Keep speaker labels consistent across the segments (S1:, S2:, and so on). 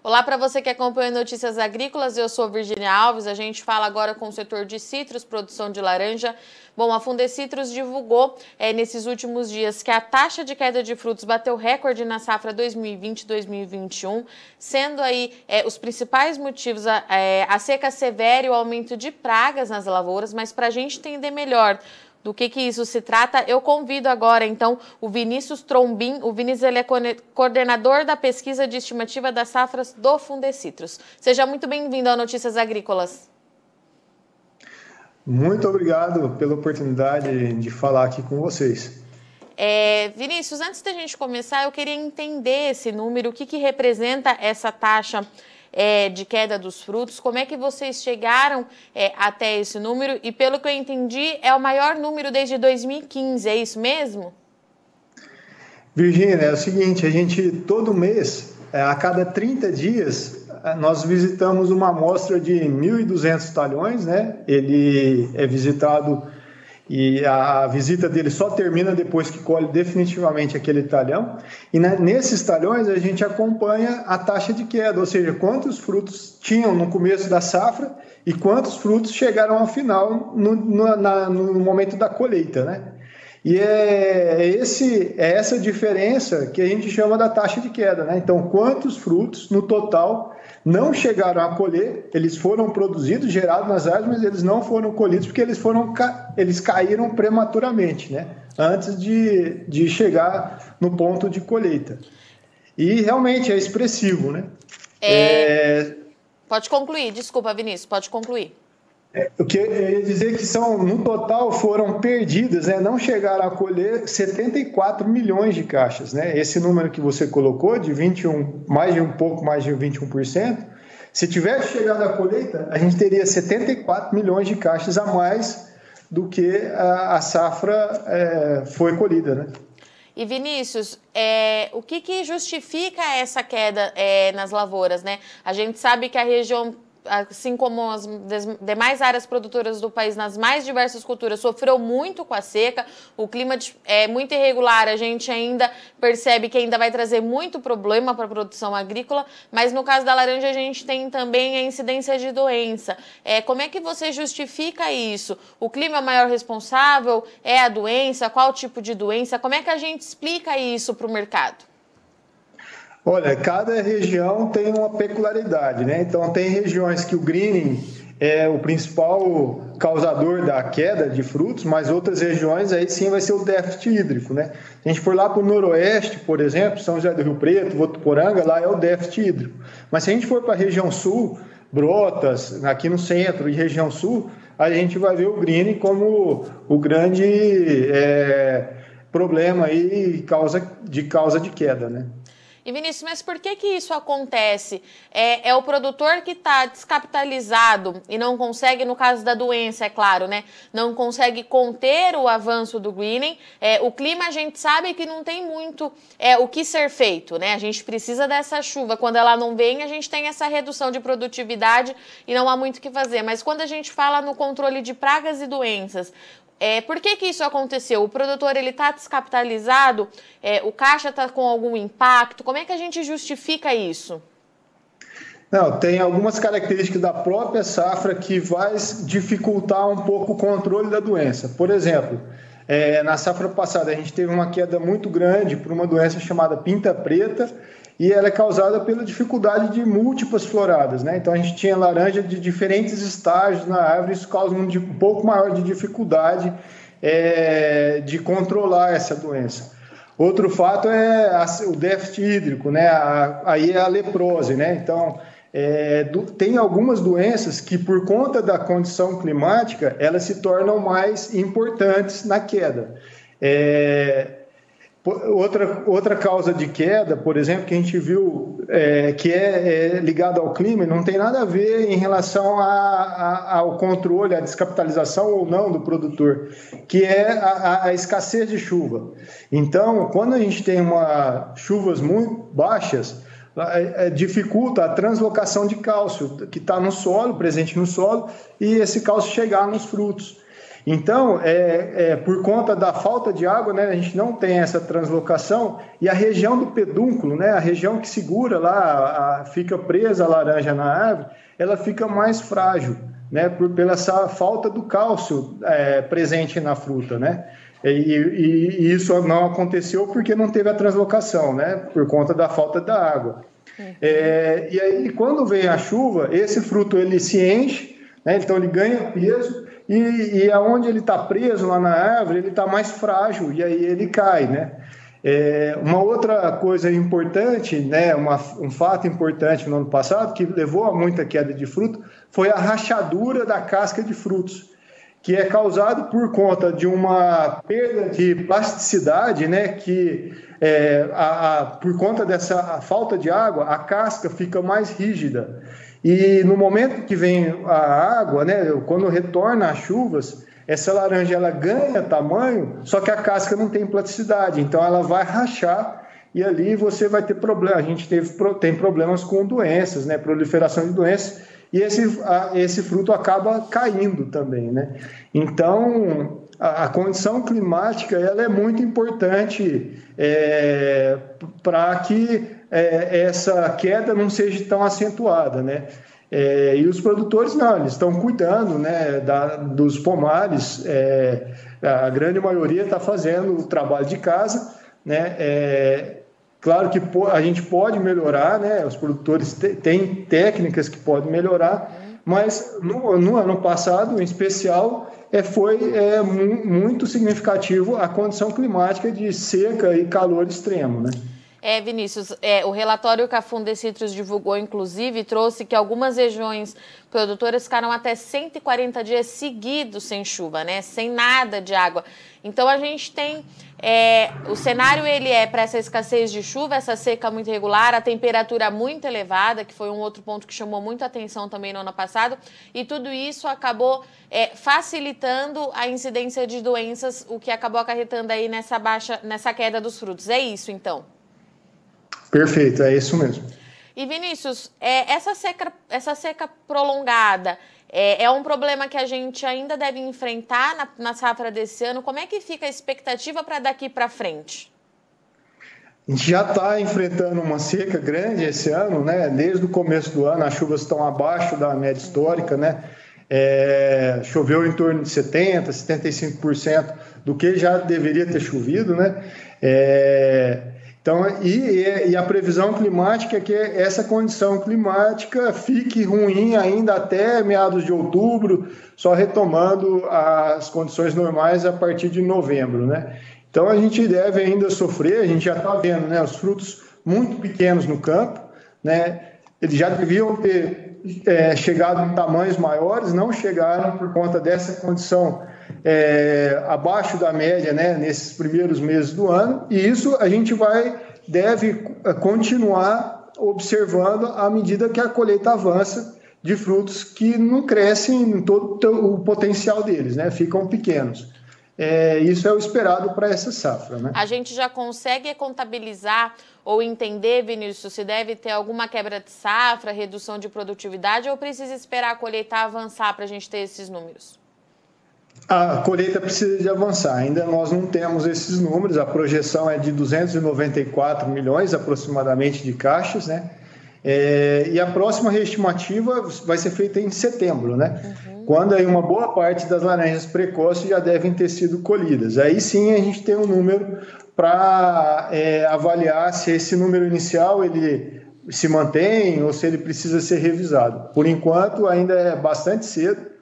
S1: Olá para você que acompanha Notícias Agrícolas, eu sou Virginia Alves, a gente fala agora com o setor de citros, produção de laranja. Bom, a Fundecitrus divulgou nesses últimos dias que a taxa de queda de frutos bateu recorde na safra 2020-2021, sendo aí os principais motivos a seca severa e o aumento de pragas nas lavouras, mas para a gente entender melhor do que isso se trata, eu convido agora, então, o Vinícius Trombin. O Vinícius ele é coordenador da pesquisa de estimativa das safras do Fundecitrus. Seja muito bem-vindo ao Notícias Agrícolas.
S2: Muito obrigado pela oportunidade de falar aqui com vocês.
S1: Vinícius, antes da gente começar, eu queria entender esse número, o que representa essa taxa de queda dos frutos, como é que vocês chegaram até esse número e, pelo que eu entendi, é o maior número desde 2015, é isso mesmo?
S2: Virgínia, é o seguinte, a gente todo mês, a cada 30 dias, nós visitamos uma amostra de 1.200 talhões, né? Ele é visitado e a visita dele só termina depois que colhe definitivamente aquele talhão. E nesses talhões a gente acompanha a taxa de queda, ou seja, quantos frutos tinham no começo da safra e quantos frutos chegaram ao final no momento da colheita, né? E é essa diferença que a gente chama da taxa de queda, né? Então, quantos frutos no total não chegaram a colher, eles foram produzidos, gerados nas árvores, mas eles não foram colhidos porque eles caíram prematuramente, né? Antes de chegar no ponto de colheita. E realmente é expressivo, né?
S1: Pode concluir, desculpa, Vinícius, pode concluir.
S2: O que eu ia dizer que no total foram perdidas, né? Não chegaram a colher 74 milhões de caixas, né? Esse número que você colocou, de 21, mais de 21%, se tivesse chegado à colheita, a gente teria 74 milhões de caixas a mais do que a safra foi colhida, né?
S1: E Vinícius, o que justifica essa queda nas lavouras, né? A gente sabe que a região, assim como as demais áreas produtoras do país, nas mais diversas culturas, sofreu muito com a seca. O clima é muito irregular, a gente ainda percebe que ainda vai trazer muito problema para a produção agrícola, mas no caso da laranja a gente tem também a incidência de doença. Como é que você justifica isso? O clima é o maior responsável? É a doença? Qual tipo de doença? Como é que a gente explica isso para o mercado?
S2: Olha, cada região tem uma peculiaridade, né? Então, tem regiões que o greening é o principal causador da queda de frutos, mas outras regiões aí sim vai ser o déficit hídrico, né? Se a gente for lá para o noroeste, por exemplo, São José do Rio Preto, Votuporanga, lá é o déficit hídrico. Mas se a gente for para a região sul, Brotas, aqui no centro e região sul, a gente vai ver o greening como o grande problema aí causa de queda, né?
S1: E Vinícius, mas por que isso acontece? É o produtor que está descapitalizado e não consegue, no caso da doença, é claro, né? Não consegue conter o avanço do greening. O clima a gente sabe que não tem muito o que ser feito, né? A gente precisa dessa chuva. Quando ela não vem, a gente tem essa redução de produtividade e não há muito o que fazer. Mas quando a gente fala no controle de pragas e doenças, por que isso aconteceu? O produtor está descapitalizado? O caixa está com algum impacto? Como é que a gente justifica isso?
S2: Não, tem algumas características da própria safra que vai dificultar um pouco o controle da doença. Por exemplo, na safra passada a gente teve uma queda muito grande por uma doença chamada pinta preta, e ela é causada pela dificuldade de múltiplas floradas, né? Então a gente tinha laranja de diferentes estágios na árvore, isso causa um pouco maior de dificuldade de controlar essa doença. Outro fato é o déficit hídrico, né? Aí é a leprose, né? Então tem algumas doenças que, por conta da condição climática, elas se tornam mais importantes na queda. Outra causa de queda, por exemplo, que a gente viu que é ligada ao clima, não tem nada a ver em relação ao controle, à descapitalização ou não do produtor, que é a escassez de chuva. Então, quando a gente tem chuvas muito baixas, dificulta a translocação de cálcio, que está no solo, presente no solo, e esse cálcio chegar nos frutos. Então, por conta da falta de água, né, a gente não tem essa translocação, e a região do pedúnculo, né, a região que segura lá, fica presa a laranja na árvore, ela fica mais frágil, né, pela essa falta do cálcio presente na fruta, né? E isso não aconteceu porque não teve a translocação, né, por conta da falta da água. E aí, quando vem a chuva, esse fruto ele se enche, né, então ele ganha peso, e aonde ele está preso lá na árvore, ele está mais frágil, e aí ele cai, né? Uma outra coisa importante, né, um fato importante no ano passado, que levou a muita queda de fruto, foi a rachadura da casca de frutos, que é causado por conta de uma perda de plasticidade, né, que por conta dessa falta de água, a casca fica mais rígida. E no momento que vem a água, né, quando retorna as chuvas, essa laranja ela ganha tamanho, só que a casca não tem plasticidade, então ela vai rachar e ali você vai ter problema. A gente tem problemas com doenças, né, proliferação de doenças, e esse fruto acaba caindo também, né? Então, a condição climática ela é muito importante para que essa queda não seja tão acentuada, né? E os produtores não, eles estão cuidando, né, dos pomares, a grande maioria está fazendo o trabalho de casa, né? Claro que a gente pode melhorar, né? Os produtores têm técnicas que podem melhorar, mas no ano passado, em especial, foi muito significativo a condição climática de seca e calor extremo, né?
S1: Vinícius, o relatório que a Fundecitrus divulgou, inclusive, trouxe que algumas regiões produtoras ficaram até 140 dias seguidos sem chuva, né? Sem nada de água. Então, a gente tem... o cenário, ele para essa escassez de chuva, essa seca muito irregular, a temperatura muito elevada, que foi um outro ponto que chamou muito a atenção também no ano passado, e tudo isso acabou facilitando a incidência de doenças, o que acabou acarretando aí nessa queda dos frutos. É isso, então?
S2: Perfeito, é isso mesmo.
S1: E Vinícius, essa seca prolongada é um problema que a gente ainda deve enfrentar na safra desse ano. Como é que fica a expectativa para daqui para frente?
S2: A gente já está enfrentando uma seca grande esse ano, né? Desde o começo do ano, as chuvas estão abaixo da média histórica, né? Choveu em torno de 70%, 75% do que já deveria ter chovido, né? Então, e a previsão climática é que essa condição climática fique ruim ainda até meados de outubro, só retomando as condições normais a partir de novembro, né? Então, a gente deve ainda sofrer, a gente já está vendo, né, os frutos muito pequenos no campo, né? Eles já deviam ter chegado em tamanhos maiores, não chegaram por conta dessa condição abaixo da média, né, nesses primeiros meses do ano, e isso a gente deve continuar observando à medida que a colheita avança de frutos que não crescem em todo o potencial deles, né, ficam pequenos. Isso é o esperado para essa safra, né?
S1: A gente já consegue contabilizar ou entender, Vinícius, se deve ter alguma quebra de safra, redução de produtividade, ou precisa esperar a colheita avançar para a gente ter esses números?
S2: A colheita precisa de avançar, ainda nós não temos esses números, a projeção é de 294 milhões aproximadamente de caixas, né? E a próxima reestimativa vai ser feita em setembro, né? Quando aí uma boa parte das laranjas precoces já devem ter sido colhidas. Aí sim a gente tem um número para avaliar se esse número inicial ele se mantém ou se ele precisa ser revisado. Por enquanto ainda é bastante cedo.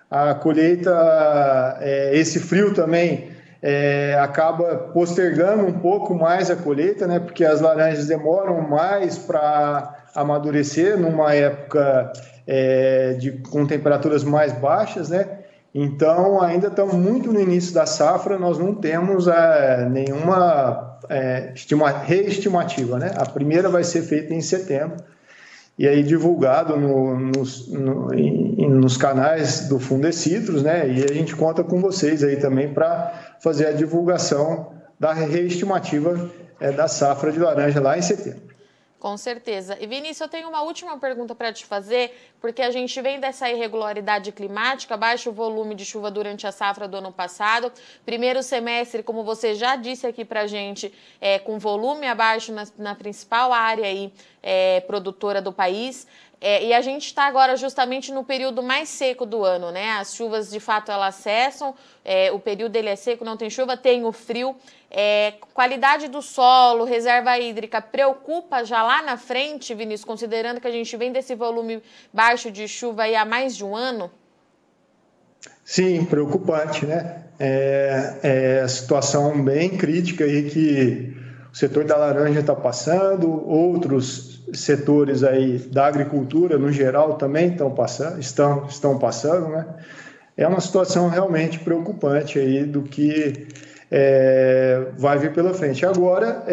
S2: A colheita, esse frio também acaba postergando um pouco mais a colheita, né? Porque as laranjas demoram mais para amadurecer numa época com temperaturas mais baixas, né? Então, ainda estamos muito no início da safra, nós não temos nenhuma reestimativa, né? A primeira vai ser feita em setembro, e aí divulgado nos canais do Fundecitrus, né? E a gente conta com vocês aí também para fazer a divulgação da reestimativa da safra de laranja lá em setembro.
S1: Com certeza. E Vinícius, eu tenho uma última pergunta para te fazer, porque a gente vem dessa irregularidade climática, baixo volume de chuva durante a safra do ano passado. Primeiro semestre, como você já disse aqui para a gente, com volume abaixo na principal área aí, produtora do país. E a gente está agora justamente no período mais seco do ano, né? As chuvas, de fato, elas cessam, o período ele é seco, não tem chuva, tem o frio. Qualidade do solo, reserva hídrica, preocupa já lá na frente, Vinícius, considerando que a gente vem desse volume baixo de chuva aí há mais de um ano?
S2: Sim, preocupante, né? É a situação bem crítica aí que o setor da laranja está passando, outros setores aí da agricultura no geral também estão passando, né? É uma situação realmente preocupante aí do que vai vir pela frente. Agora,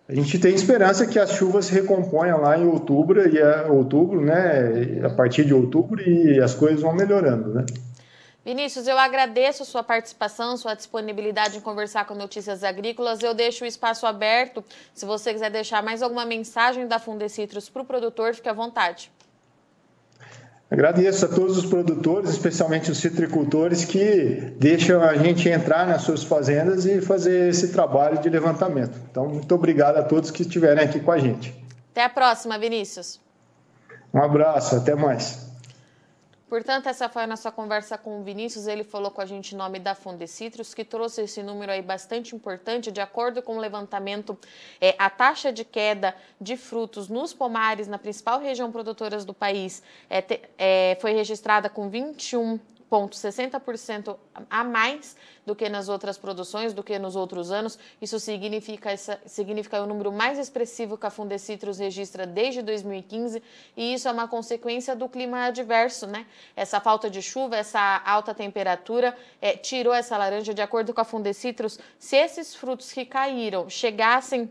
S2: a gente tem esperança que as chuvas se recomponham lá em outubro, né? A partir de outubro, e as coisas vão melhorando, né?
S1: Vinícius, eu agradeço a sua participação, sua disponibilidade em conversar com Notícias Agrícolas. Eu deixo o espaço aberto. Se você quiser deixar mais alguma mensagem da Fundecitrus para o produtor, fique à vontade.
S2: Agradeço a todos os produtores, especialmente os citricultores, que deixam a gente entrar nas suas fazendas e fazer esse trabalho de levantamento. Então, muito obrigado a todos que estiverem aqui com a gente.
S1: Até a próxima, Vinícius.
S2: Um abraço, até mais.
S1: Portanto, essa foi a nossa conversa com o Vinícius. Ele falou com a gente em nome da Fundecitrus, que trouxe esse número aí bastante importante. De acordo com o levantamento, a taxa de queda de frutos nos pomares na principal região produtora do país foi registrada com 21,60% a mais do que nas outras produções, do que nos outros anos. Isso significa o número mais expressivo que a Fundecitrus registra desde 2015, e isso é uma consequência do clima adverso, né? Essa falta de chuva, essa alta temperatura tirou essa laranja. De acordo com a Fundecitrus, se esses frutos que caíram chegassem,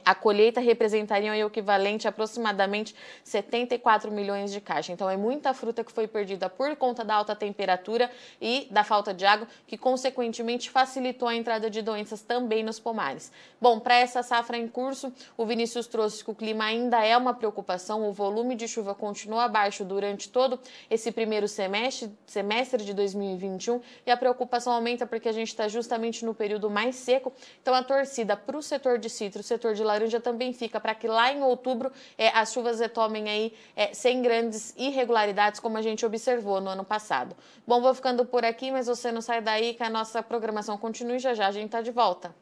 S1: a colheita representaria o equivalente a aproximadamente 74 milhões de caixas. Então, é muita fruta que foi perdida por conta da alta temperatura e da falta de água, que consequentemente facilitou a entrada de doenças também nos pomares. Bom, para essa safra em curso, o Vinícius trouxe que o clima ainda é uma preocupação, o volume de chuva continua abaixo durante todo esse primeiro semestre de 2021, e a preocupação aumenta porque a gente está justamente no período mais seco. Então, a torcida para o setor de citro, o setor de laranja também fica para que lá em outubro as chuvas retomem aí sem grandes irregularidades, como a gente observou no ano passado. Bom, vou ficando por aqui, mas você não sai daí, que a nossa programação continue. Já já a gente está de volta.